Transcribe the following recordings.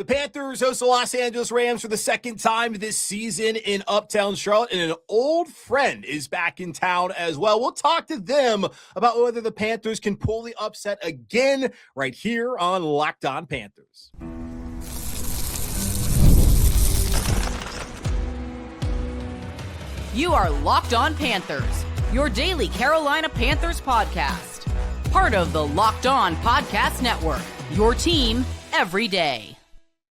The Panthers host the Los Angeles Rams for the second time this season in Uptown Charlotte, and an old friend is back in town as well. We'll talk to them about whether the Panthers can pull the upset again right here on Locked On Panthers. You are Locked On Panthers, your daily Carolina Panthers podcast. Part of the Locked On Podcast Network, your team every day.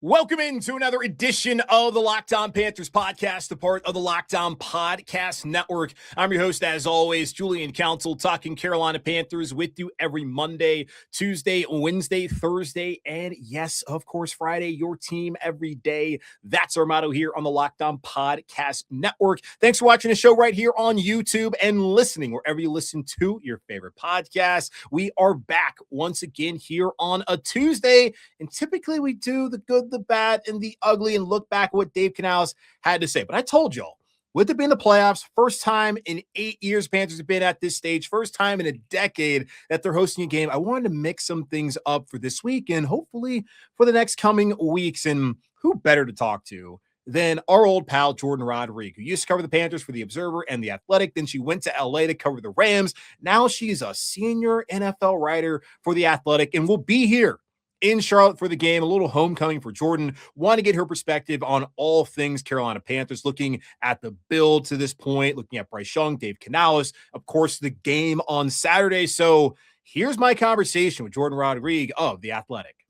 Welcome into another edition of the Locked On Panthers podcast, a part of the Locked On Podcast Network. I'm your host, as always, Julian Council, talking Carolina Panthers with you every Monday, Tuesday, Wednesday, Thursday, and yes, of course, Friday, your team every day. That's our motto here on the Locked On Podcast Network. Thanks for watching the show right here on YouTube and listening wherever you listen to your favorite podcast. We are back once again here on a Tuesday, and typically we do the good, the bad, and the ugly, and look back at what Dave Canales had to say. But I told y'all, with it being the playoffs, first time in 8 years Panthers have been at this stage, first time in a decade that they're hosting a game, I wanted to mix some things up for this week and hopefully for the next coming weeks. And who better to talk to than our old pal Jordan Rodrigue, who used to cover the Panthers for The Observer and The Athletic. Then she went to LA to cover the Rams. Now she's a senior NFL writer for The Athletic and will be here in Charlotte for the game, a little homecoming for Jordan. Want to get her perspective on all things Carolina Panthers, looking at the build to this point, looking at Bryce Young, Dave Canales, of course, the game on Saturday. So here's my conversation with Jordan Rodrigue of The Athletic.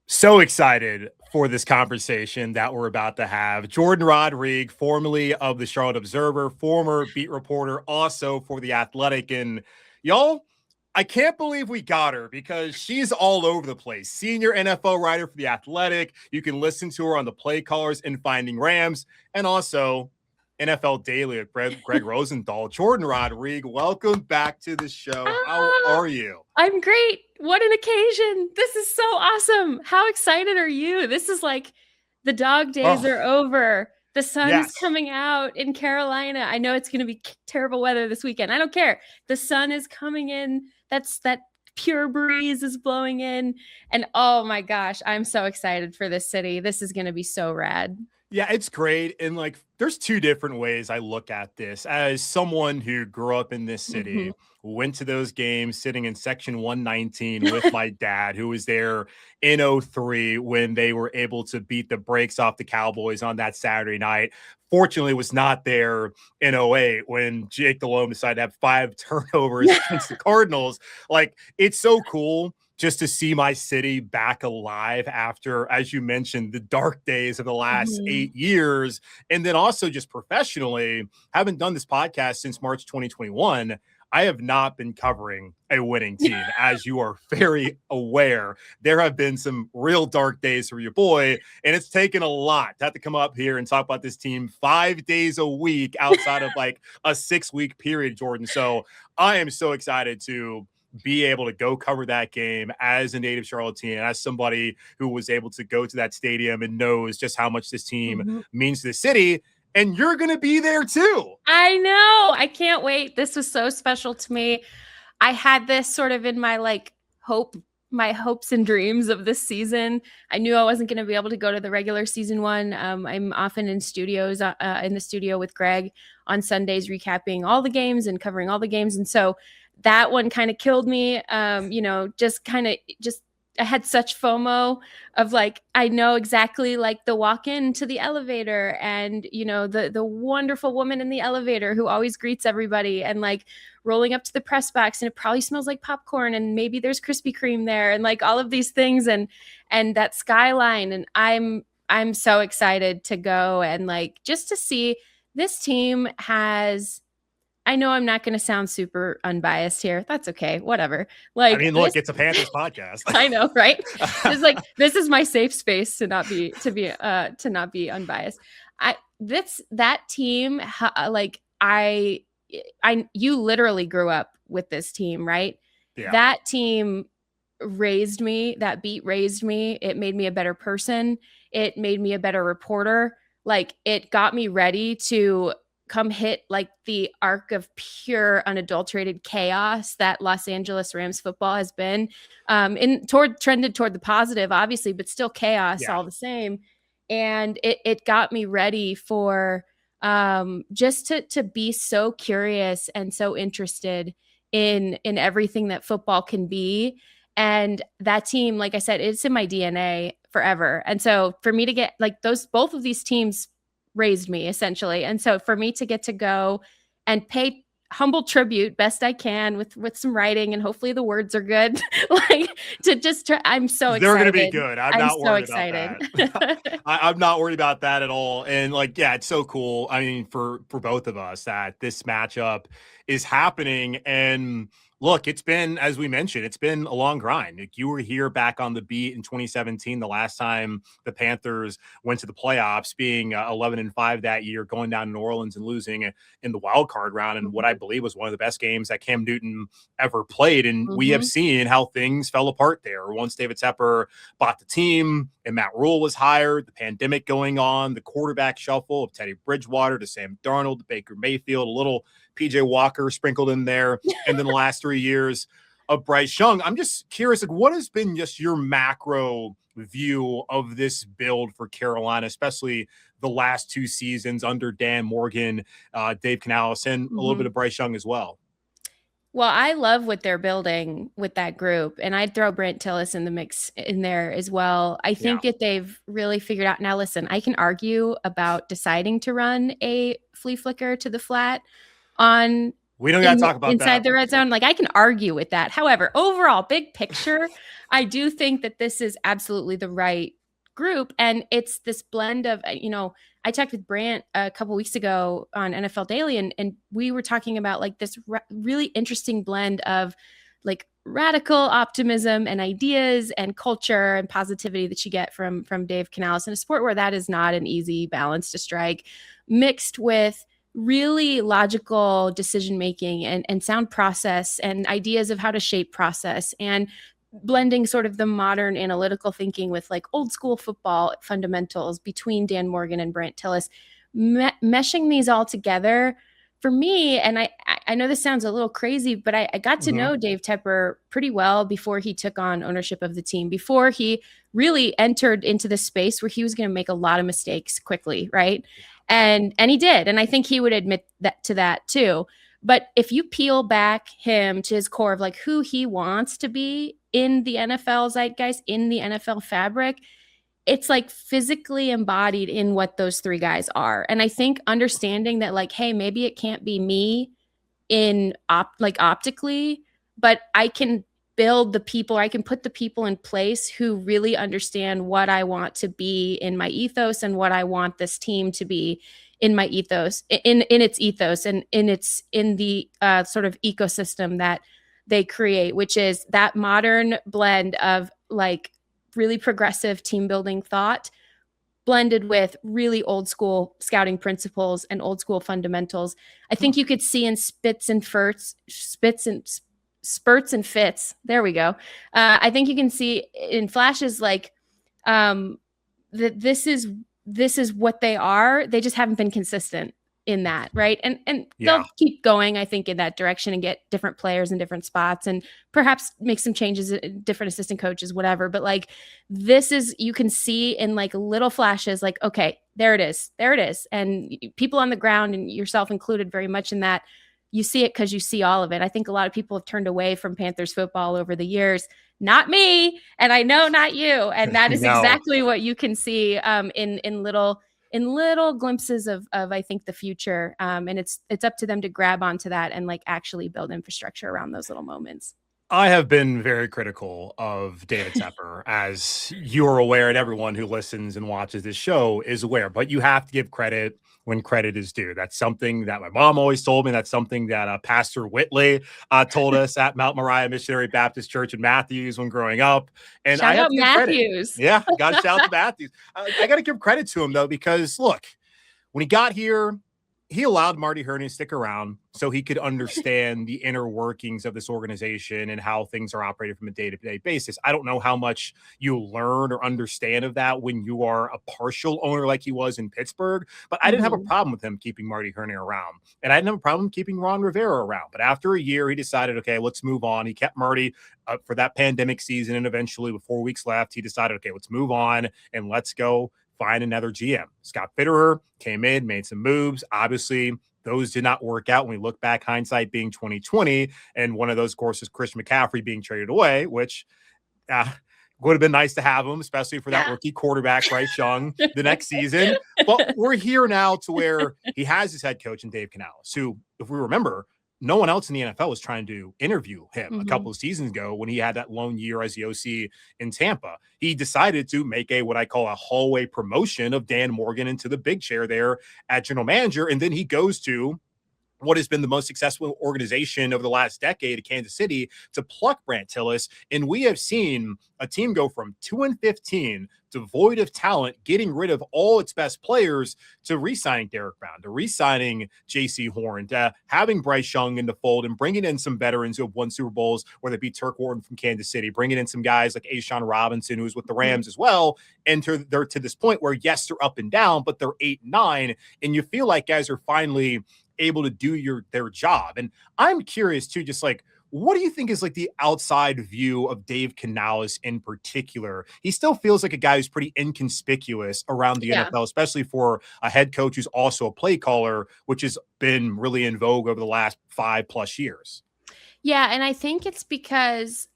So excited for this conversation that we're about to have. Jordan Rodrigue, formerly of the Charlotte Observer, former beat reporter, also for The Athletic. And y'all, I can't believe we got her because she's all over the place. Senior NFL writer for The Athletic. You can listen to her on the Play Callers and Finding Rams, and also NFL Daily with Greg Rosenthal. Jordan Rodrigue, welcome back to the show. How are you? I'm great. What an occasion. This is so awesome. How excited are you? This is like the dog days are over. The sun's coming out in Carolina. I know it's going to be terrible weather this weekend. I don't care. The sun is coming in. That pure breeze is blowing in. And oh my gosh, I'm so excited for this city. This is going to be so rad. Yeah, it's great. And like, there's two different ways I look at this. As someone who grew up in this city, went to those games sitting in section 119 with my dad, who was there in 2003 when they were able to beat the brakes off the Cowboys on that Saturday night. Fortunately, was not there in 2008 when Jake Delhomme decided to have 5 turnovers against the Cardinals. Like, it's so cool just to see my city back alive after, as you mentioned, the dark days of the last 8 years. And then also just professionally, haven't done this podcast since March 2021. I have not been covering a winning team, as you are very aware. There have been some real dark days for your boy, and it's taken a lot to have to come up here and talk about this team 5 days a week outside of like a 6-week period, Jordan. So I am so excited to be able to go cover that game as a native Charlottean, as somebody who was able to go to that stadium and knows just how much this team means to the city. And you're going to be there too. I know. I can't wait. This was so special to me. I had this sort of in my my hopes and dreams of this season. I knew I wasn't going to be able to go to the regular season one. I'm often in the studio with Greg on Sundays, recapping all the games and covering all the games. And so that one kind of killed me. I had such FOMO of like, I know exactly like the walk into the elevator and, you know, the wonderful woman in the elevator who always greets everybody and like rolling up to the press box and it probably smells like popcorn and maybe there's Krispy Kreme there and like all of these things and that skyline. And I'm so excited to go and like, just to see this team has, I know I'm not going to sound super unbiased here. That's okay. Whatever. Like, I mean, look, it's a Panthers podcast. I know, right? It's like, this is my safe space to not be unbiased. That team, like you literally grew up with this team, right? Yeah. That team raised me. That beat raised me. It made me a better person. It made me a better reporter. Like, it got me ready to come hit like the arc of pure unadulterated chaos that Los Angeles Rams football has been, trended toward the positive, obviously, but still chaos all the same. And it got me ready for just to be so curious and so interested in everything that football can be. And that team, like I said, it's in my DNA forever. And so for me to get like both of these teams raised me essentially. And so for me to get to go and pay humble tribute best I can with some writing, and hopefully the words are good, like to just try, I'm so excited. They're going to be good. I'm not so worried excited. about that. I'm not worried about that at all. And like, yeah, it's so cool. I mean, for both of us that this matchup is happening. And look, it's been, as we mentioned, it's been a long grind. Like, you were here back on the beat in 2017, the last time the Panthers went to the playoffs, being 11-5 that year, going down to New Orleans and losing in the wild card round, and what I believe was one of the best games that Cam Newton ever played. And we have seen how things fell apart there. Once David Tepper bought the team and Matt Rule was hired, the pandemic going on, the quarterback shuffle of Teddy Bridgewater to Sam Darnold to Baker Mayfield, a little PJ Walker sprinkled in there, and then the last 3 years of Bryce Young. I'm just curious, like, what has been just your macro view of this build for Carolina, especially the last 2 seasons under Dan Morgan, Dave Canales, and a little bit of Bryce Young as well? Well, I love what they're building with that group, and I'd throw Brandt, Tillis in the mix in there as well. I think that they've really figured out. Now, listen, I can argue about deciding to run a flea flicker to the flat we don't got to talk about inside that. the red zone. Like, I can argue with that. However, overall, big picture, I do think that this is absolutely the right group. And it's this blend of, I talked with Brandt a couple weeks ago on NFL Daily, and we were talking about like this really interesting blend of like radical optimism and ideas and culture and positivity that you get from Dave Canales in a sport where that is not an easy balance to strike, mixed with really logical decision-making and sound process and ideas of how to shape process, and blending sort of the modern analytical thinking with like old school football fundamentals between Dan Morgan and Brandt Tillis, meshing these all together for me. And I know this sounds a little crazy, but I got to know Dave Tepper pretty well before he took on ownership of the team, before he really entered into the space where he was going to make a lot of mistakes quickly. Right. And he did. And I think he would admit that too. But if you peel back him to his core of like who he wants to be in the NFL zeitgeist, in the NFL fabric, it's like physically embodied in what those 3 guys are. And I think understanding that like, hey, maybe it can't be me in optically, but I can build the people, I can put the people in place who really understand what I want to be in my ethos and what I want this team to be in my ethos, in its ethos, and in the sort of ecosystem that they create, which is that modern blend of like really progressive team building thought blended with really old school scouting principles and old school fundamentals. I think you could see in spurts and fits. There we go. I think you can see in flashes like that this is what they are. They just haven't been consistent in that, right? And they'll keep going, I think, in that direction and get different players in different spots and perhaps make some changes, different assistant coaches, whatever. But like this is, you can see in like little flashes, like, okay, there it is. And people on the ground, and yourself included very much in that, you see it because you see all of it. I think a lot of people have turned away from Panthers football over the years. Not me, and I know not you. And that is exactly what you can see in little glimpses of I think the future. And it's up to them to grab onto that and like actually build infrastructure around those little moments. I have been very critical of David Tepper, as you are aware, and everyone who listens and watches this show is aware. But you have to give credit when credit is due. That's something that my mom always told me. That's something that Pastor Whitley told us at Mount Moriah Missionary Baptist Church in Matthews when growing up. And shout I have out to give Matthews. Credit. Yeah, got to shout out to Matthews. I got to give credit to him, though, because, look, when he got here, he allowed Marty Hurney to stick around so he could understand the inner workings of this organization and how things are operated from a day-to-day basis. I don't know how much you learn or understand of that when you are a partial owner like he was in Pittsburgh, but I didn't have a problem with him keeping Marty Hurney around, and I didn't have a problem keeping Ron Rivera around. But after a year, he decided, okay, let's move on. He kept Marty for that pandemic season, and eventually with 4 weeks left, he decided, okay, let's move on and let's go find another GM. Scott Fitterer came in, made some moves. Obviously, those did not work out when we look back, hindsight being 2020. And one of those, of course, is Chris McCaffrey being traded away, which would have been nice to have him, especially for that rookie quarterback, Bryce Young, the next season. But we're here now to where he has his head coach in Dave Canales, who, if we remember, no one else in the NFL was trying to interview him a couple of seasons ago when he had that lone year as the OC in Tampa. He decided to make what I call a hallway promotion of Dan Morgan into the big chair there at general manager. And then he goes to what has been the most successful organization over the last decade, Kansas City, to pluck Brandt Tillis. And we have seen a team go from 2-15 devoid of talent, getting rid of all its best players, to re-signing Derek Brown, to re-signing J.C. Horn, to having Bryce Young in the fold and bringing in some veterans who have won Super Bowls, whether it be Turk Wharton from Kansas City, bringing in some guys like Ashawn Robinson, who's with the Rams as well. And they're to this point where, yes, they're up and down, but they're 8-9. And you feel like guys are finally able to do their job. And I'm curious too, just like, what do you think is like the outside view of Dave Canales in particular? He still feels like a guy who's pretty inconspicuous around the NFL, especially for a head coach who's also a play caller, which has been really in vogue over the last 5+ years. Yeah, and I think it's because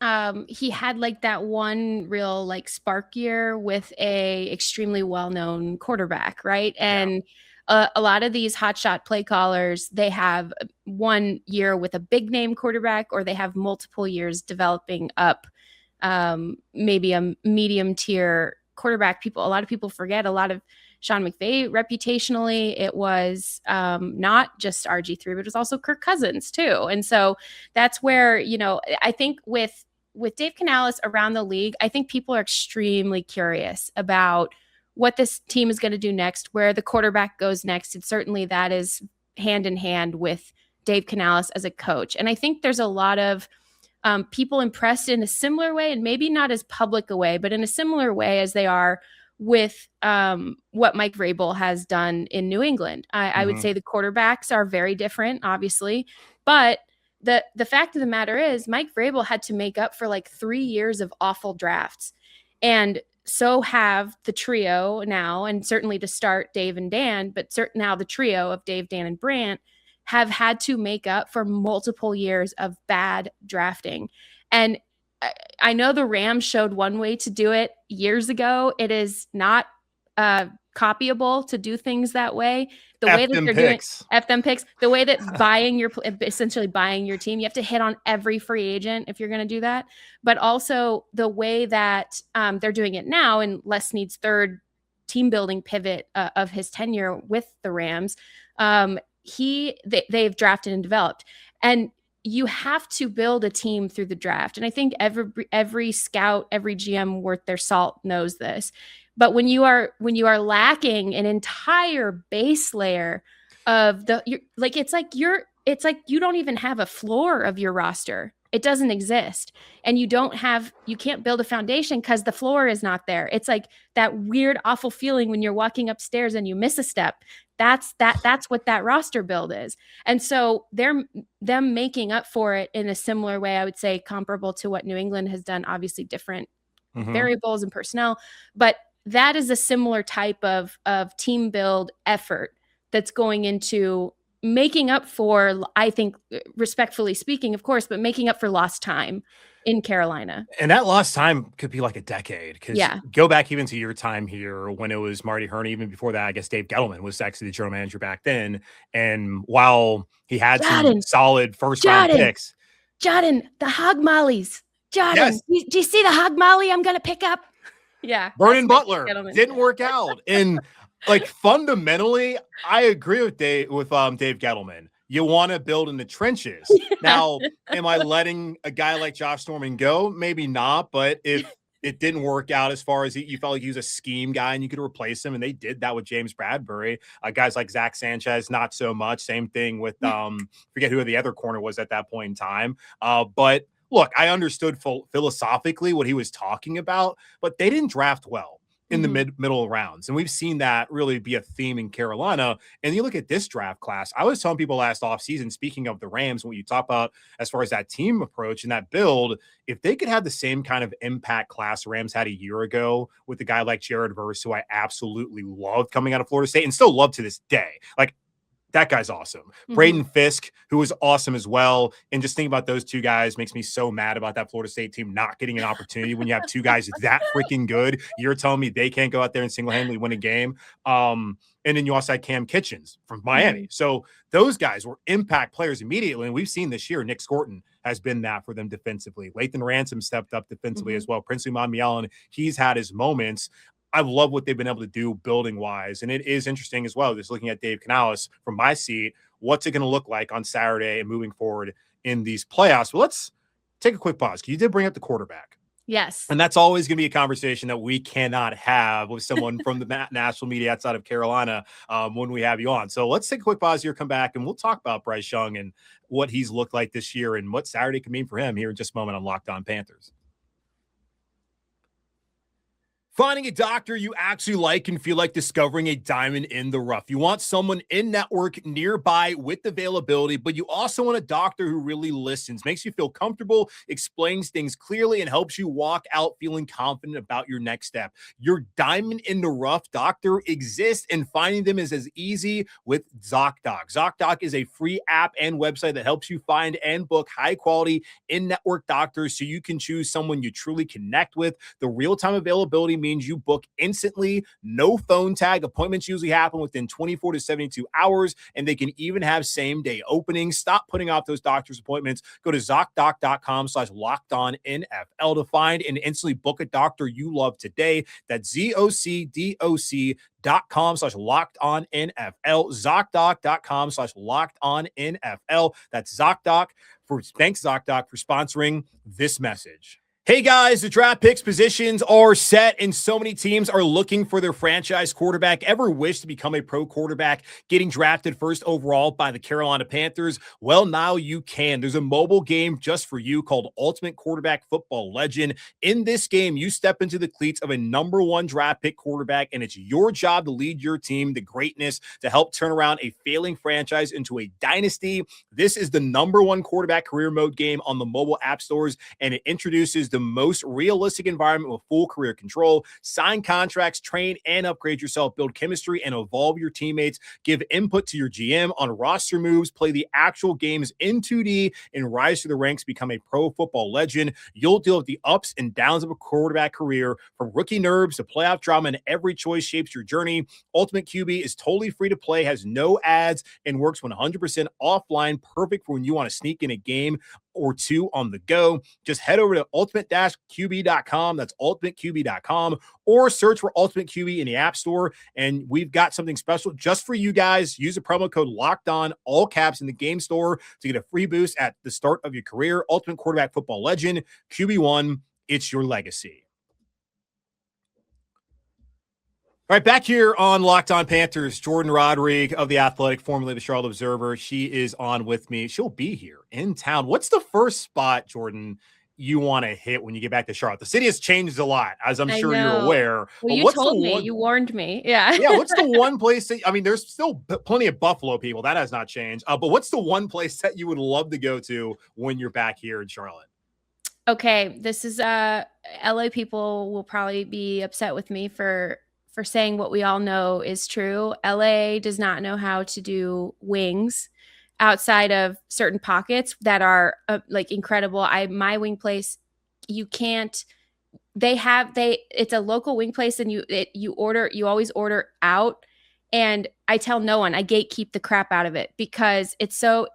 he had like that one real like spark year with a extremely well-known quarterback, right? And a lot of these hotshot play callers, they have 1 year with a big name quarterback, or they have multiple years developing up maybe a medium tier quarterback. A lot of people forget a lot of Sean McVay reputationally, it was not just RG3, but it was also Kirk Cousins too. And so that's where, I think with Dave Canales around the league, I think people are extremely curious about what this team is going to do next, where the quarterback goes next. And certainly that is hand in hand with Dave Canales as a coach. And I think there's a lot of people impressed in a similar way, and maybe not as public a way, but in a similar way as they are with what Mike Vrabel has done in New England. I would say the quarterbacks are very different, obviously, but the fact of the matter is Mike Vrabel had to make up for like 3 years of awful drafts. And so have the trio now, and certainly to start Dave and Dan, but now the trio of Dave, Dan, and Brandt have had to make up for multiple years of bad drafting. And I know the Rams showed one way to do it years ago. It is not copyable to do things that way. The way that they're doing F them picks, the way that essentially buying your team, you have to hit on every free agent if you're going to do that. But also the way that they're doing it now, in Les Snead's third team building pivot of his tenure with the Rams, they've drafted and developed. And you have to build a team through the draft. And I think every scout, every GM worth their salt knows this. But when you are lacking an entire base layer of it's like you don't even have a floor of your roster. It doesn't exist. And you can't build a foundation because the floor is not there. It's like that weird, awful feeling when you're walking upstairs and you miss a step. That's what that roster build is. And so them making up for it in a similar way, I would say comparable to what New England has done, obviously different variables and personnel, but that is a similar type of team build effort that's going into making up for, I think, respectfully speaking, of course, but making up for lost time in Carolina. And that lost time could be like a decade, because go back even to your time here when it was Marty Hurney. Even before that, I guess Dave Gettleman was actually the general manager back then. And while he had some solid first-round picks. Jordan, the hog mollies. Jordan, do you see the hog molly I'm going to pick up? Yeah. Vernon Butler didn't work out. And like fundamentally, I agree with Dave Gettleman. You want to build in the trenches. Now, am I letting a guy like Josh Norman go? Maybe not. But if It didn't work out as far as you felt like he was a scheme guy and you could replace him. And they did that with James Bradbury. Guys like Zach Sanchez, not so much. Same thing with, forget who the other corner was at that point in time. But look, I understood philosophically what he was talking about, but they didn't draft well in the middle rounds. And we've seen that really be a theme in Carolina. And you look at this draft class, I was telling people last offseason, speaking of the Rams, what you talk about as far as that team approach and that build, if they could have the same kind of impact class Rams had a year ago with a guy like Jared Verse, who I absolutely loved coming out of Florida State and still love to this day. Like, that guy's awesome. Braden Fisk, who was awesome as well. And just thinking about those two guys makes me so mad about that Florida State team not getting an opportunity when you have two guys that freaking good. You're telling me they can't go out there and single-handedly win a game. And then you also had Cam Kitchens from Miami. So those guys were impact players immediately. And we've seen this year, Nick Scorton has been that for them defensively. Lathan Ransom stepped up defensively as well. Princely Mamielon, he's had his moments. I love what they've been able to do building wise. And it is interesting as well, just looking at Dave Canales from my seat, what's it going to look like on Saturday and moving forward in these playoffs? Well, let's take a quick pause. You did bring up the quarterback. Yes. And that's always going to be a conversation that we cannot have with someone from the national media outside of Carolina when we have you on. So let's take a quick pause here, come back, and we'll talk about Bryce Young and what he's looked like this year and what Saturday can mean for him here in just a moment on Locked On Panthers. Finding a doctor you actually like can feel like discovering a diamond in the rough. You want someone in-network nearby with availability, but you also want a doctor who really listens, makes you feel comfortable, explains things clearly, and helps you walk out feeling confident about your next step. Your diamond in the rough doctor exists, and finding them is as easy with ZocDoc. ZocDoc is a free app and website that helps you find and book high-quality in-network doctors so you can choose someone you truly connect with. The real-time availability means you book instantly, no phone tag. Appointments usually happen within 24 to 72 hours, and they can even have same-day openings. Stop putting off those doctor's appointments. Go to ZocDoc.com/LockedOnNFL to find and instantly book a doctor you love today. That's ZocDoc.com/LockedOnNFL. ZocDoc.com/LockedOnNFL. That's ZocDoc. Thanks, ZocDoc, for sponsoring this message. Hey guys, the draft picks positions are set and so many teams are looking for their franchise quarterback. Ever wish to become a pro quarterback getting drafted first overall by the Carolina Panthers? Well, now you can. There's a mobile game just for you called Ultimate Quarterback Football Legend. In this game, you step into the cleats of a number one draft pick quarterback, and it's your job to lead your team to greatness to help turn around a failing franchise into a dynasty. This is the number one quarterback career mode game on the mobile app stores, and it introduces the most realistic environment with full career control. Sign contracts, train and upgrade yourself, build chemistry and evolve your teammates, give input to your GM on roster moves, play the actual games in 2D, and rise through the ranks, become a pro football legend. You'll deal with the ups and downs of a quarterback career, from rookie nerves to playoff drama, and every choice shapes your journey. Ultimate QB is totally free to play, has no ads, and works 100% offline, perfect for when you want to sneak in a game or two on the go. Just head over to ultimate-qb.com. That's ultimateqb.com, or search for Ultimate QB in the App Store. And we've got something special just for you guys. Use the promo code LOCKEDON, all caps, in the game store to get a free boost at the start of your career. Ultimate Quarterback Football Legend, QB1, it's your legacy. All right, back here on Locked On Panthers, Jordan Rodrigue of The Athletic, formerly the Charlotte Observer. She is on with me. She'll be here in town. What's the first spot, Jordan, you want to hit when you get back to Charlotte? The city has changed a lot, as I'm sure you're aware. Well, you told me. You warned me. Yeah. Yeah, what's the one place that, I mean, there's still plenty of Buffalo people. That has not changed. But what's the one place that you would love to go to when you're back here in Charlotte? Okay, this is LA people will probably be upset with me for saying what we all know is true. LA does not know how to do wings outside of certain pockets that are like incredible. My wing place, you can't, it's a local wing place, and you always order out. And I tell no one, I gatekeep the crap out of it, because it's so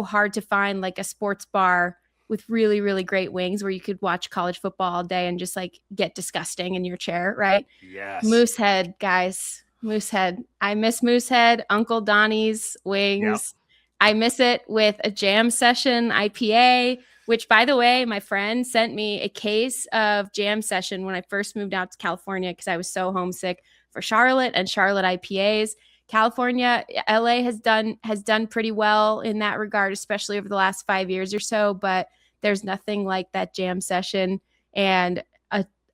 hard to find like a sports bar with really, really great wings where you could watch college football all day and just like get disgusting in your chair, right? Yes. Moosehead, guys. Moosehead. I miss Moosehead, Uncle Donnie's wings. Yep. I miss it with a jam session IPA. which, by the way, my friend sent me a case of Jam Session when I first moved out to California because I was so homesick for Charlotte and Charlotte IPAs. California, LA has done pretty well in that regard, especially over the last 5 years or so, but there's nothing like that Jam Session and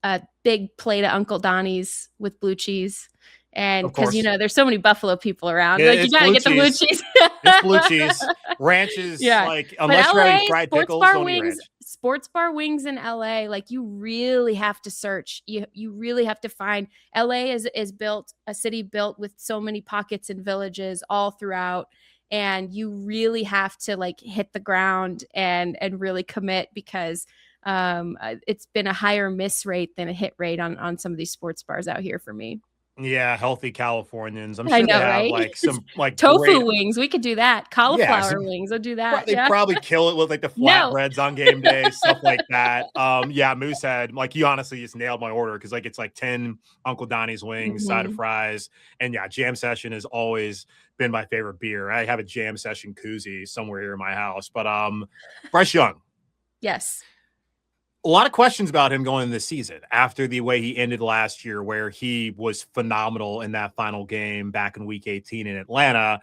a big plate of Uncle Donnie's with blue cheese. And because, there's so many Buffalo people around. Yeah, like, you got to get the blue cheese. It's blue cheese. Ranches, unless you're having fried pickles, don't eat ranch. Sports bar wings in LA, like, you really have to search. You really have to find. LA is built, a city built with so many pockets and villages all throughout. And you really have to, like, hit the ground and really commit because it's been a higher miss rate than a hit rate on some of these sports bars out here for me. Yeah, healthy Californians. I'm sure they have like some tofu wings. We could do that. Cauliflower wings. I'll do that. They probably kill it with like the flatbreads on game day, stuff like that. Moosehead, like, you honestly just nailed my order because it's like 10 Uncle Donnie's wings, side of fries, and Jam Session has always been my favorite beer. I have a Jam Session koozie somewhere here in my house. But Bryce Young. Yes. A lot of questions about him going into this season after the way he ended last year, where he was phenomenal in that final game back in week 18 in Atlanta.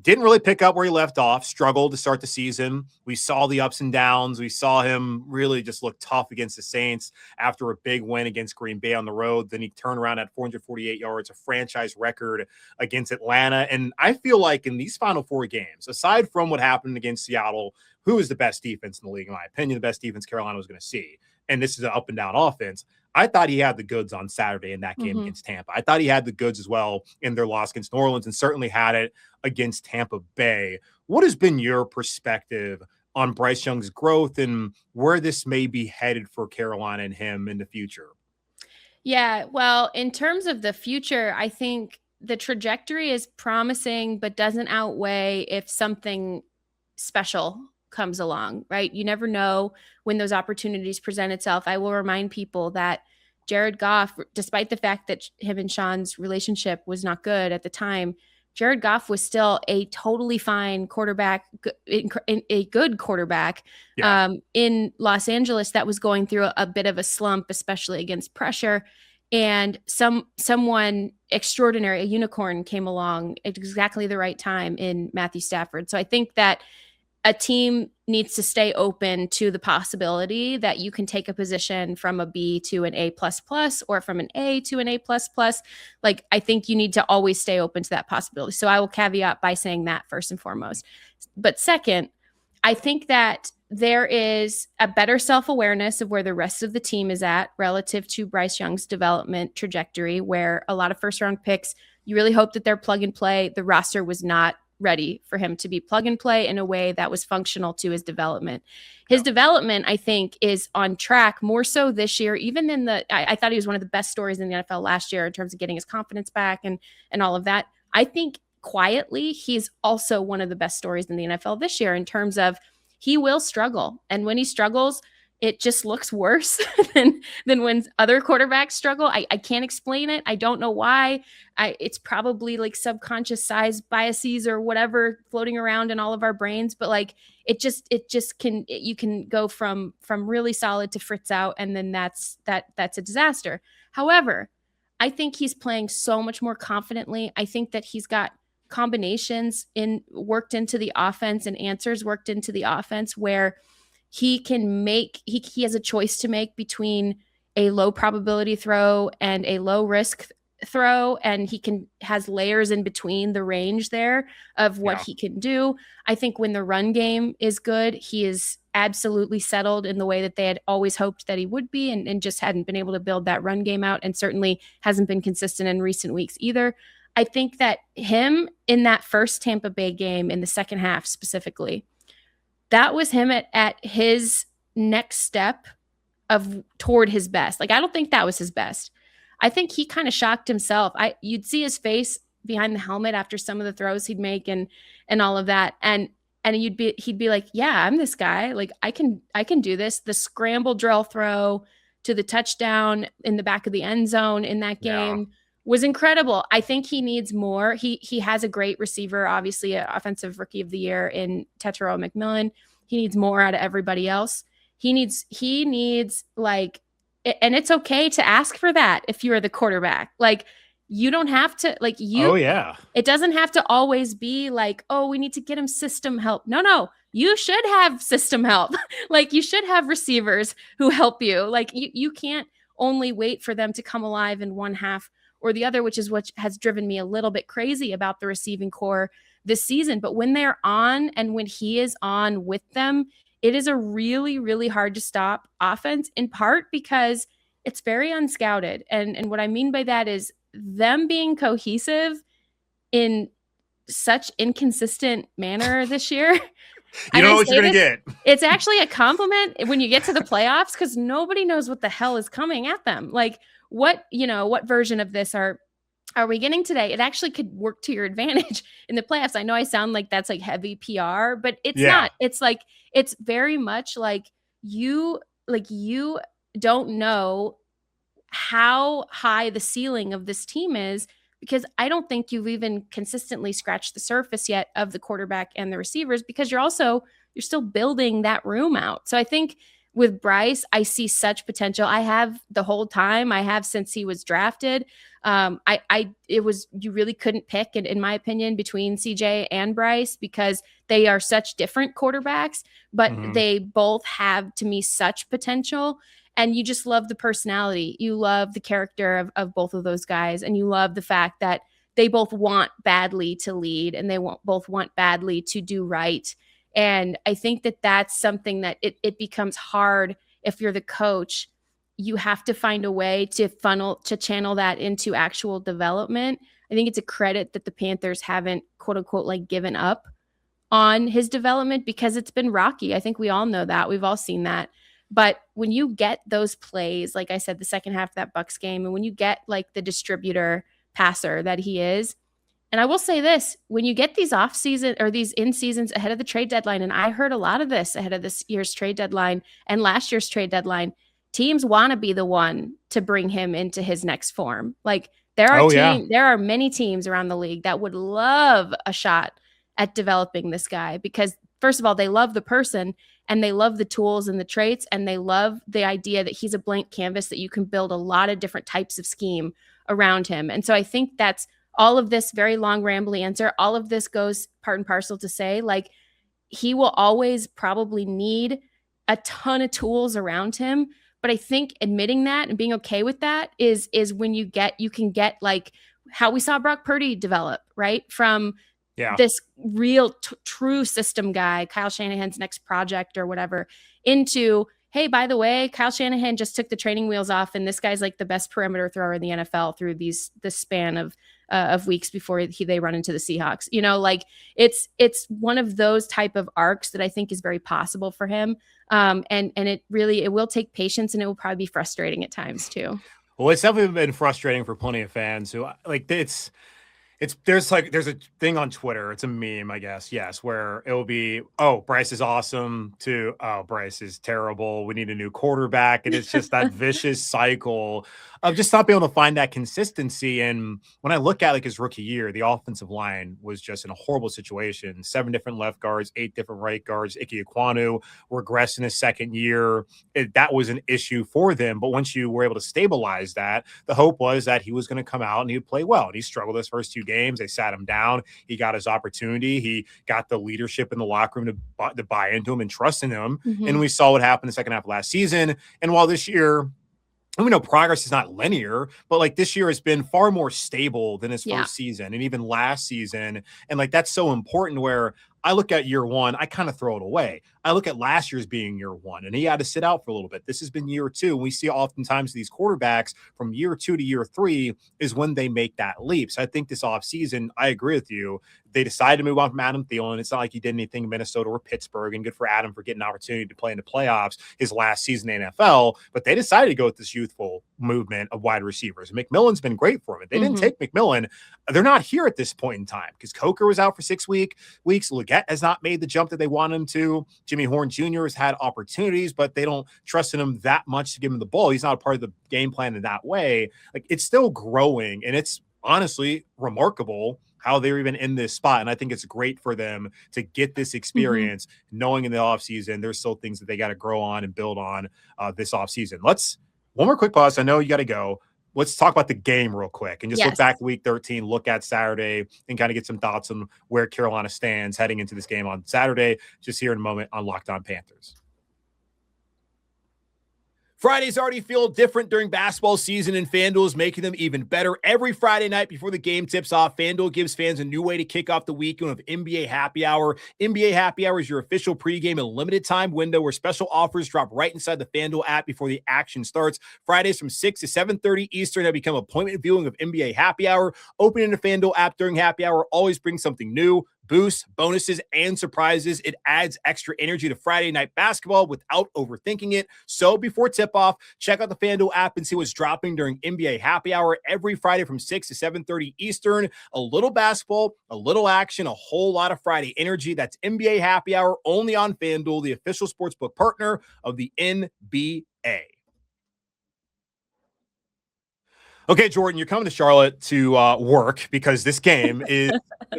Didn't really pick up where he left off, struggled to start the season. We saw the ups and downs. We saw him really just look tough against the Saints after a big win against Green Bay on the road. Then he turned around at 448 yards, a franchise record against Atlanta. And I feel like in these final 4 games, aside from what happened against Seattle, who is the best defense in the league, in my opinion, the best defense Carolina was going to see. And this is an up and down offense. I thought he had the goods on Saturday in that game against Tampa. I thought he had the goods as well in their loss against New Orleans, and certainly had it against Tampa Bay. What has been your perspective on Bryce Young's growth and where this may be headed for Carolina and him in the future? Yeah, well, in terms of the future, I think the trajectory is promising, but doesn't outweigh if something special comes along, right? You never know when those opportunities present itself. I will remind people that Jared Goff, despite the fact that him and Sean's relationship was not good at the time, Jared Goff was still a totally fine quarterback, a good quarterback in Los Angeles that was going through a bit of a slump, especially against pressure. And someone extraordinary, a unicorn, came along at exactly the right time in Matthew Stafford. So I think that a team needs to stay open to the possibility that you can take a position from a B to an A++, or from an A to an A++. Like, I think you need to always stay open to that possibility. So I will caveat by saying that first and foremost. But second, I think that there is a better self-awareness of where the rest of the team is at relative to Bryce Young's development trajectory, where a lot of first-round picks, you really hope that they're plug and play. The roster was not ready for him to be plug and play in a way that was functional to his development. His development, I think, is on track more so this year, even I thought he was one of the best stories in the NFL last year in terms of getting his confidence back and all of that. I think quietly, he's also one of the best stories in the NFL this year in terms of he will struggle. And when he struggles, it just looks worse than when other quarterbacks struggle. I can't explain it. I don't know why. It's probably like subconscious size biases or whatever floating around in all of our brains. But like you can go from really solid to fritz out, and then that's a disaster. However, I think he's playing so much more confidently. I think that he's got combinations worked into the offense and answers worked into the offense where he can he has a choice to make between a low probability throw and a low risk throw, and has layers in between the range there of what he can do. I think when the run game is good, he is absolutely settled in the way that they had always hoped that he would be, and just hadn't been able to build that run game out, and certainly hasn't been consistent in recent weeks either. I think that him in that first Tampa Bay game in the second half specifically, that was him at his next step toward his best. Like, I don't think that was his best. I think he kind of shocked himself. You'd see his face behind the helmet after some of the throws he'd make and all of that. And he'd be like, yeah, I'm this guy. Like, I can do this. The scramble drill throw to the touchdown in the back of the end zone in that game was incredible. I think he needs more. He has a great receiver, obviously an offensive rookie of the year in Tetairoa McMillan. He needs more out of everybody else. He needs like, and it's okay to ask for that if you're the quarterback. Like, you don't have to, like, Oh, yeah. It doesn't have to always be like, oh, we need to get him system help. No, you should have system help. Like, you should have receivers who help you. Like, you can't only wait for them to come alive in one half or the other, which is what has driven me a little bit crazy about the receiving core this season. But when they're on and when he is on with them, it is a really, really hard to stop offense, in part because it's very unscouted. And what I mean by that is them being cohesive in such inconsistent manner this year. You know what you're going to get. It's actually a compliment when you get to the playoffs, because nobody knows what the hell is coming at them. Like, what version of this are we getting today? It actually could work to your advantage in the playoffs. I know I sound like that's like heavy PR, but it's not. It's like, it's very much like you don't know how high the ceiling of this team is, because I don't think you've even consistently scratched the surface yet of the quarterback and the receivers, because you're still building that room out. So I think with Bryce, I see such potential. I have the whole time. I have since he was drafted. You really couldn't pick, in my opinion, between CJ and Bryce, because they are such different quarterbacks, but they both have, to me, such potential. And you just love the personality. You love the character of both of those guys. And you love the fact that they both want badly to lead, and they both want badly to do right. And I think that that's something that it becomes hard if you're the coach. You have to find a way to channel that into actual development. I think it's a credit that the Panthers haven't, quote unquote, like given up on his development, because it's been rocky. I think we all know that. We've all seen that. But when you get those plays, like I said, the second half of that Bucs game, and when you get like the distributor passer that he is, and I will say this, when you get these off season or these in seasons ahead of the trade deadline, and I heard a lot of this ahead of this year's trade deadline and last year's trade deadline, teams want to be the one to bring him into his next form. Like, there are many teams around the league that would love a shot at developing this guy, because first of all, they love the person, and they love the tools and the traits, and they love the idea that he's a blank canvas that you can build a lot of different types of scheme around him. And so I think that's all of this very long, rambly answer. All of this goes part and parcel to say, like, he will always probably need a ton of tools around him. But I think admitting that and being okay with that is when you can get like how we saw Brock Purdy develop, right? From this real true system guy, Kyle Shanahan's next project or whatever, into, hey, by the way, Kyle Shanahan just took the training wheels off, and this guy's like the best perimeter thrower in the NFL through this span of weeks before they run into the Seahawks. You know, like it's one of those type of arcs that I think is very possible for him. And it will take patience, and it will probably be frustrating at times too. Well, it's definitely been frustrating for plenty of fans who like there's a thing on Twitter. It's a meme, I guess. Yes. Where it will be, oh, Bryce is awesome, to, oh, Bryce is terrible, we need a new quarterback. And it's just that vicious cycle of just not being able to find that consistency. And when I look at like his rookie year, the offensive line was just in a horrible situation. 7 different left guards, 8 different right guards. Ike Ekwonu regressed in his second year. That was an issue for them. But once you were able to stabilize that, the hope was that he was going to come out and he would play well. And he struggled his first 2 games. They sat him down. He got his opportunity. He got the leadership in the locker room to buy into him and trust in him. And we saw what happened the second half of last season. And while this year, and we know progress is not linear, but like this year has been far more stable than his first season and even last season. And like, that's so important, where I look at year one, I kind of throw it away. I look at last year's being year one, and he had to sit out for a little bit. This has been year 2. And we see oftentimes these quarterbacks from year 2 to year 3 is when they make that leap. So I think this offseason, I agree with you. They decided to move on from Adam Thielen. It's not like he did anything in Minnesota or Pittsburgh, and good for Adam for getting an opportunity to play in the playoffs his last season in the NFL. But they decided to go with this youthful movement of wide receivers. McMillan's been great for him. If they didn't take McMillan, they're not here at this point in time, because Coker was out for 6 weeks. Leggett has not made the jump that they want him to. Jimmy Horn Jr. has had opportunities, but they don't trust in him that much to give him the ball. He's not a part of the game plan in that way. Like, it's still growing, and it's honestly remarkable how they're even in this spot. And I think it's great for them to get this experience, knowing in the offseason there's still things that they got to grow on and build on this offseason. One more quick pause. I know you got to go. Let's talk about the game real quick and just look back to week 13, look at Saturday, and kind of get some thoughts on where Carolina stands heading into this game on Saturday, just here in a moment on Locked On Panthers. Fridays already feel different during basketball season, and FanDuel is making them even better. Every Friday night before the game tips off, FanDuel gives fans a new way to kick off the weekend with NBA Happy Hour. NBA Happy Hour is your official pregame and limited time window where special offers drop right inside the FanDuel app before the action starts. Fridays from 6 to 7:30 Eastern have become appointment viewing of NBA Happy Hour. Opening the FanDuel app during Happy Hour always brings something new. Boosts, bonuses, and surprises. It adds extra energy to Friday night basketball without overthinking it. So before tip-off, check out the FanDuel app and see what's dropping during NBA Happy Hour every Friday from 6 to 7:30 Eastern. A little basketball, a little action, a whole lot of Friday energy. That's NBA Happy Hour only on FanDuel, the official sportsbook partner of the NBA. Okay, Jordan, you're coming to Charlotte to work because this game is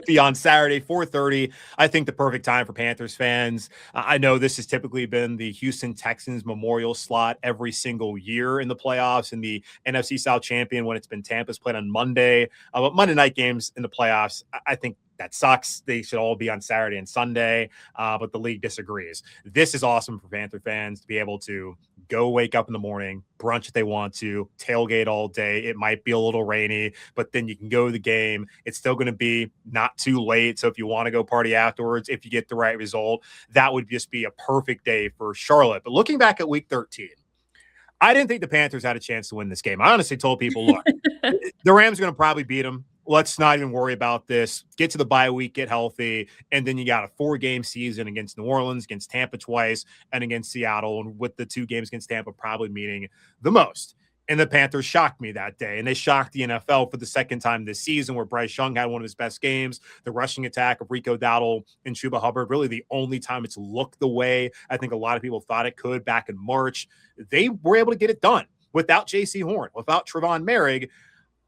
be on Saturday, 4:30. I think the perfect time for Panthers fans. I know this has typically been the Houston Texans memorial slot every single year in the playoffs, and the NFC South champion when it's been Tampa's played on Monday. But Monday night games in the playoffs, I think that sucks. They should all be on Saturday and Sunday, but the league disagrees. This is awesome for Panther fans to be able to go wake up in the morning, brunch if they want to, tailgate all day. It might be a little rainy, but then you can go to the game. It's still going to be not too late. So if you want to go party afterwards, if you get the right result, that would just be a perfect day for Charlotte. But looking back at week 13, I didn't think the Panthers had a chance to win this game. I honestly told people, look, the Rams are going to probably beat them. Let's not even worry about this. Get to the bye week, get healthy, and then you got a 4-game season against New Orleans, against Tampa twice, and against Seattle, and with the 2 games against Tampa probably meaning the most. And the Panthers shocked me that day, and they shocked the NFL for the second time this season, where Bryce Young had one of his best games. The rushing attack of Rico Dowdle and Chuba Hubbard, really the only time it's looked the way I think a lot of people thought it could back in March. They were able to get it done without J.C. Horn, without Trevon Merrick.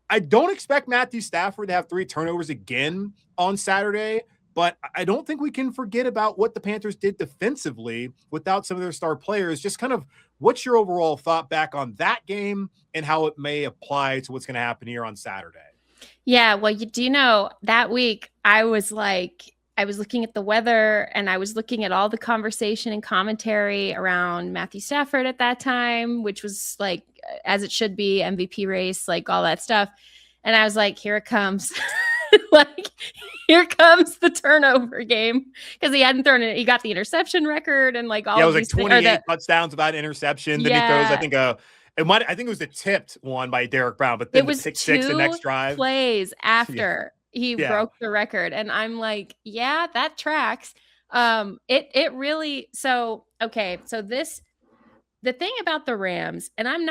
I don't expect Matthew Stafford to have 3 turnovers again on Saturday, but I don't think we can forget about what the Panthers did defensively without some of their star players. Just kind of what's your overall thought back on that game and how it may apply to what's going to happen here on Saturday? Yeah, well, that week I was looking at the weather and I was looking at all the conversation and commentary around Matthew Stafford at that time, which was like, as it should be, MVP race, like all that stuff. And I was like, here it comes. Here comes the turnover game, because he hadn't thrown it. He got the interception record and like all. Yeah, it was like 28 touchdowns without interception. Then he throws, I think it was a tipped one by Derek Brown, but then it was the pick 6 the next drive. Plays after he broke the record, and I'm like, yeah, that tracks. It really. So okay, so the thing about the Rams, and I'm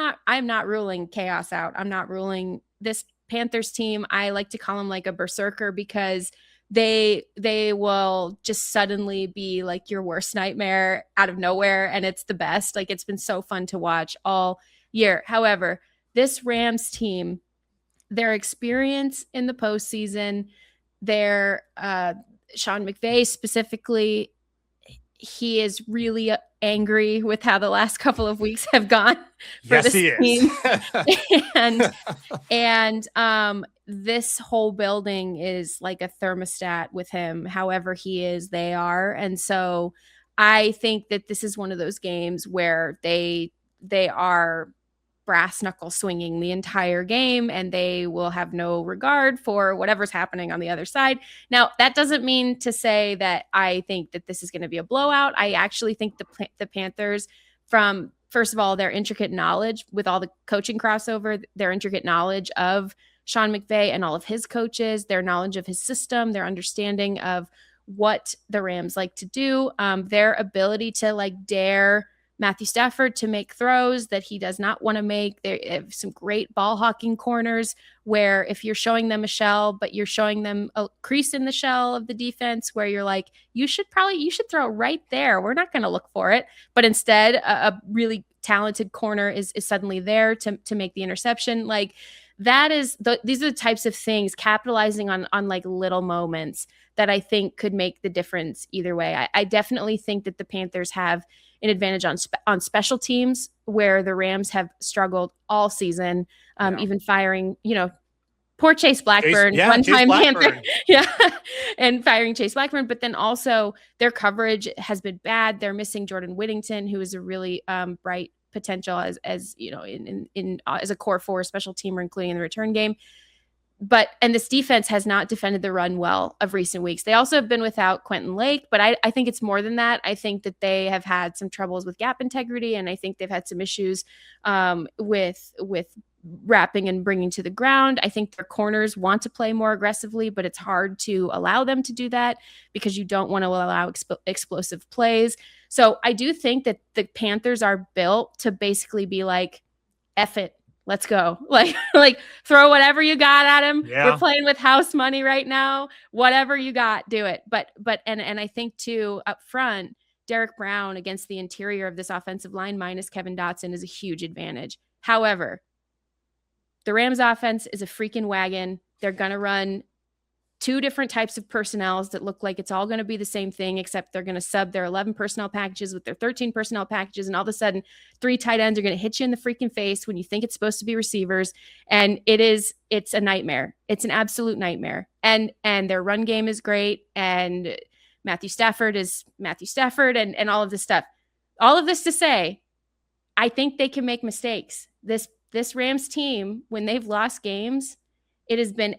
not ruling chaos out. I'm not ruling this Panthers team. I like to call them like a berserker, because they will just suddenly be like your worst nightmare out of nowhere, and it's the best. Like, it's been so fun to watch all year. However, this Rams team, their experience in the postseason, their Sean McVay specifically, he is really angry with how the last couple of weeks have gone for this team. and this whole building is like a thermostat with him. However he is, they are. And so I think that this is one of those games where they are brass knuckle swinging the entire game, and they will have no regard for whatever's happening on the other side. Now, that doesn't mean to say that I think that this is going to be a blowout. I actually think the Panthers, from, first of all, their intricate knowledge with all the coaching crossover, their intricate knowledge of Sean McVay and all of his coaches, their knowledge of his system, their understanding of what the Rams like to do, their ability to like dare Matthew Stafford to make throws that he does not want to make. They have some great ball hawking corners where if you're showing them a shell, but you're showing them a crease in the shell of the defense where you're like, you should throw right there. We're not going to look for it. But instead, a really talented corner is suddenly there to make the interception. Like, these are the types of things, capitalizing on like little moments, that I think could make the difference either way. I definitely think that the Panthers have an advantage on special teams, where the Rams have struggled all season, even firing, poor Chase Blackburn, one-time Panther, and firing Chase Blackburn. But then also their coverage has been bad. They're missing Jordan Whittington, who is a really bright potential as as a core 4 special teamer, including in the return game. And this defense has not defended the run well of recent weeks. They also have been without Quentin Lake, but I think it's more than that. I think that they have had some troubles with gap integrity, and I think they've had some issues with wrapping and bringing to the ground. I think their corners want to play more aggressively, but it's hard to allow them to do that because you don't want to allow explosive plays. So I do think that the Panthers are built to basically be like, F it. Let's go. Like throw whatever you got at him. Yeah. We're playing with house money right now. Whatever you got, do it. But I think too, up front, Derek Brown against the interior of this offensive line minus Kevin Dotson is a huge advantage. However, the Rams offense is a freaking wagon. They're going to run 2 different types of personnels that look like it's all going to be the same thing, except they're going to sub their 11 personnel packages with their 13 personnel packages. And all of a sudden 3 tight ends are going to hit you in the freaking face when you think it's supposed to be receivers. And it's a nightmare. It's an absolute nightmare. And their run game is great. And Matthew Stafford is Matthew Stafford and all of this stuff. All of this to say, I think they can make mistakes. This Rams team, when they've lost games, it has been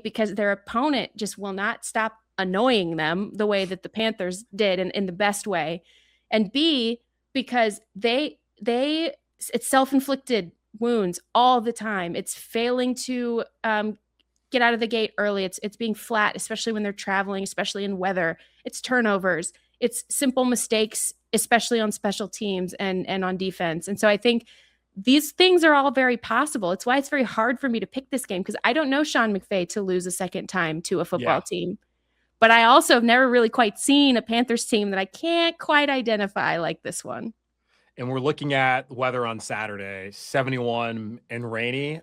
because their opponent just will not stop annoying them the way that the Panthers did in the best way. And B, because it's self-inflicted wounds all the time. It's failing to get out of the gate early. It's being flat, especially when they're traveling, especially in weather. It's turnovers. It's simple mistakes, especially on special teams and on defense. And so I think these things are all very possible. It's why it's very hard for me to pick this game, because I don't know Sean McVay to lose a second time to a football team. But I also have never really quite seen a Panthers team that I can't quite identify like this one. And we're looking at weather on Saturday, 71 and rainy.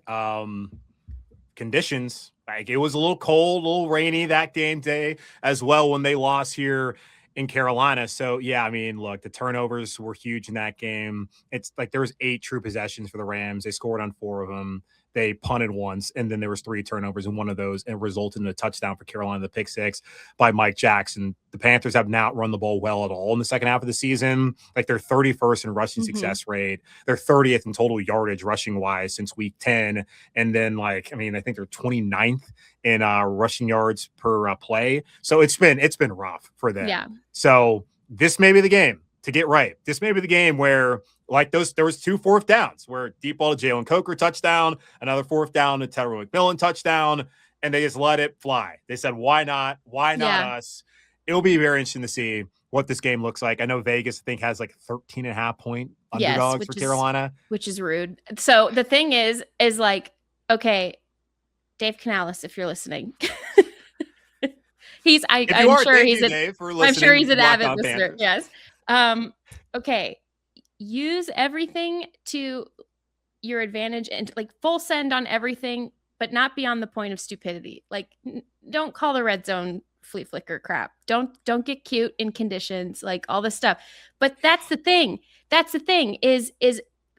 Conditions, like it was a little cold, a little rainy that game day as well when they lost here in Carolina. So yeah, I mean, look, the turnovers were huge in that game. It's like there was 8 true possessions for the Rams. They scored on 4 of them. They punted once, and then there was 3 turnovers, and one of those and resulted in a touchdown for Carolina, the pick 6 by Mike Jackson. The Panthers have not run the ball well at all in the second half of the season. Like they're 31st in rushing success rate. They're 30th in total yardage rushing wise since week 10. And then I think they're 29th in rushing yards per play. So it's been rough for them. Yeah. So this may be the game to get right. This may be the game where there was 2 4th downs where deep ball to Jalen Coker touchdown, another 4th down to Tetairoa McMillan touchdown, and they just let it fly. They said, why not? Why not us? It'll be very interesting to see what this game looks like. I know Vegas, I think, has 13.5 point underdogs for Carolina. Which is rude. So the thing is okay, Dave Canales, if you're listening. I'm sure he's an avid listener. Yes. Okay. Use everything to your advantage and full send on everything, but not beyond the point of stupidity. Don't call the red zone flea flicker crap. Don't get cute in conditions, all this stuff. But that's the thing. That's the thing is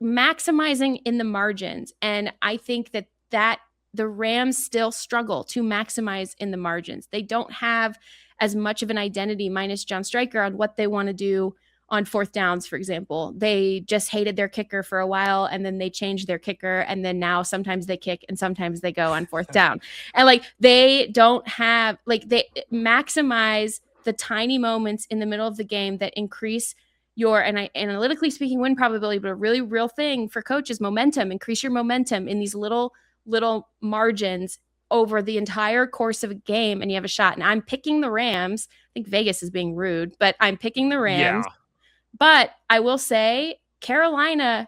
maximizing in the margins. And I think that the Rams still struggle to maximize in the margins. They don't have as much of an identity minus John Stryker on what they want to do on 4th downs, for example. They just hated their kicker for a while, and then they changed their kicker, and then now sometimes they kick and sometimes they go on 4th down. And they don't have they maximize the tiny moments in the middle of the game that increase your, and analytically speaking, win probability, but a really real thing for coaches, momentum. Increase your momentum in these little margins over the entire course of a game, and you have a shot. And I'm picking the Rams. I think Vegas is being rude, but I'm picking the Rams. Yeah. But I will say Carolina,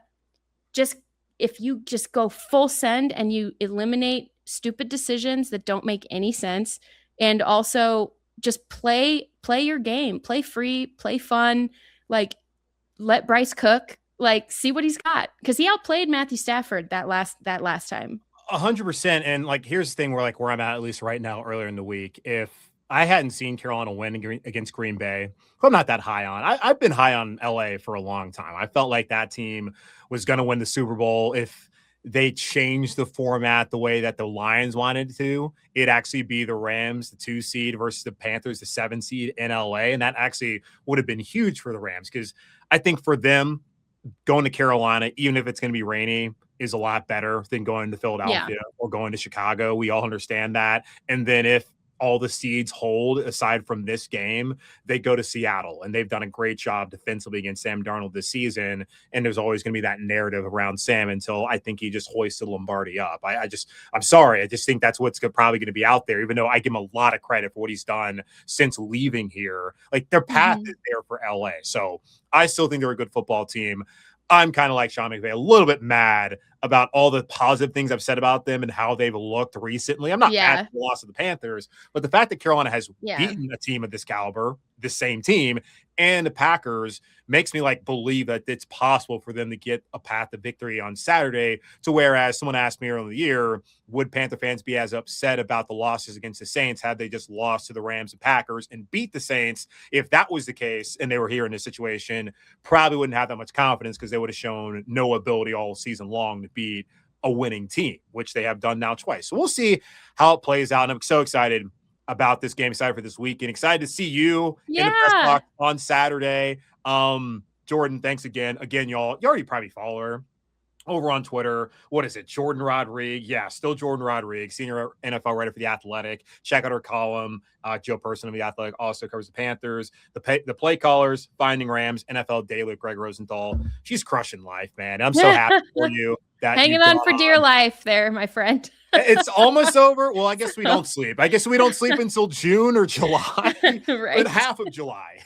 if you just go full send and you eliminate stupid decisions that don't make any sense, and also just play your game, play free, play fun, let Bryce cook, see what he's got, because he outplayed Matthew Stafford that last time. 100%. And like, here's the thing where I'm at least right now, earlier in the week. If I hadn't seen Carolina win against Green Bay, who I'm not that high on. I've been high on LA for a long time. I felt like that team was going to win the Super Bowl. If they changed the format the way that the Lions wanted to, it'd actually be the Rams, the 2 seed, versus the Panthers, the 7 seed in LA. And that actually would have been huge for the Rams, because I think for them, going to Carolina, even if it's going to be rainy, is a lot better than going to Philadelphia or going to Chicago. We all understand that. And then if all the seeds hold, aside from this game, they go to Seattle, and they've done a great job defensively against Sam Darnold this season. And there's always going to be that narrative around Sam until I think he just hoisted Lombardi up. I'm sorry. I just think that's what's probably going to be out there, even though I give him a lot of credit for what he's done since leaving here. Like, their path is there for LA. So I still think they're a good football team. I'm kind of like Sean McVay, a little bit mad about all the positive things I've said about them and how they've looked recently. I'm not mad at the loss of the Panthers, but the fact that Carolina has beaten a team of this caliber, the same team, and the Packers makes me like believe that it's possible for them to get a path to victory on Saturday. To whereas someone asked me earlier in the year, would Panther fans be as upset about the losses against the Saints had they just lost to the Rams and Packers and beat the Saints? If that was the case and they were here in this situation, probably wouldn't have that much confidence, because they would have shown no ability all season long to beat a winning team, which they have done now twice. So we'll see how it plays out. And I'm so excited about this game, excited for this weekend, excited to see you in the press box on Saturday. Jordan, thanks again. Again, y'all, you already probably follow her over on Twitter. What is it? Jordan Rodrigue. Yeah, still Jordan Rodrigue, senior NFL writer for The Athletic. Check out her column. Joe Person of The Athletic also covers the Panthers, the play callers, Finding Rams, NFL Daily with Greg Rosenthal. She's crushing life, man. And I'm so happy for you. That hanging on for dear life there, my friend. It's almost over. Well, I guess we don't sleep. I guess we don't sleep until June or July, right? Half of July.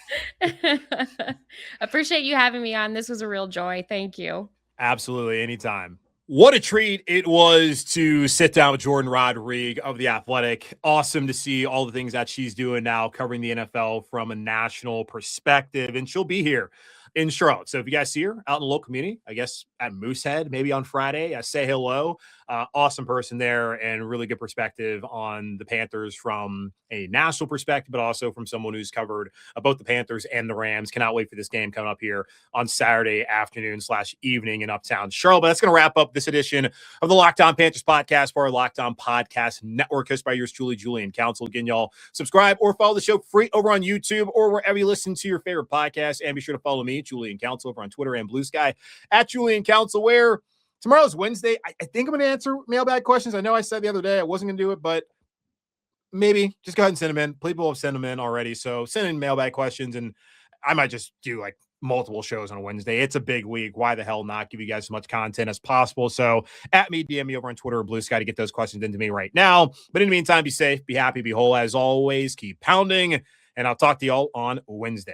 Appreciate you having me on. This was a real joy. Thank you. Absolutely. Anytime. What a treat it was to sit down with Jordan Rodrigue of The Athletic. Awesome to see all the things that she's doing now, covering the NFL from a national perspective. And she'll be here in Charlotte. So if you guys see her out in the local community, I guess at Moosehead, maybe on Friday, say hello. Awesome person there, and really good perspective on the Panthers from a national perspective, but also from someone who's covered both the Panthers and the Rams. Cannot wait for this game coming up here on Saturday afternoon / evening in Uptown Charlotte. But that's going to wrap up this edition of the Locked On Panthers podcast for our Locked On Podcast Network, hosted by yours truly, Julian Council. Again, y'all, subscribe or follow the show free over on YouTube or wherever you listen to your favorite podcast. And be sure to follow me, Julian Council, over on Twitter and Blue Sky at Julian Council, where tomorrow's Wednesday. I think I'm going to answer mailbag questions. I know I said the other day I wasn't going to do it, but maybe just go ahead and send them in. People have sent them in already. So send in mailbag questions, and I might just do like multiple shows on a Wednesday. It's a big week. Why the hell not give you guys as much content as possible? So at me, DM me over on Twitter or Blue Sky to get those questions into me right now. But in the meantime, be safe, be happy, be whole. As always, keep pounding, and I'll talk to y'all on Wednesday.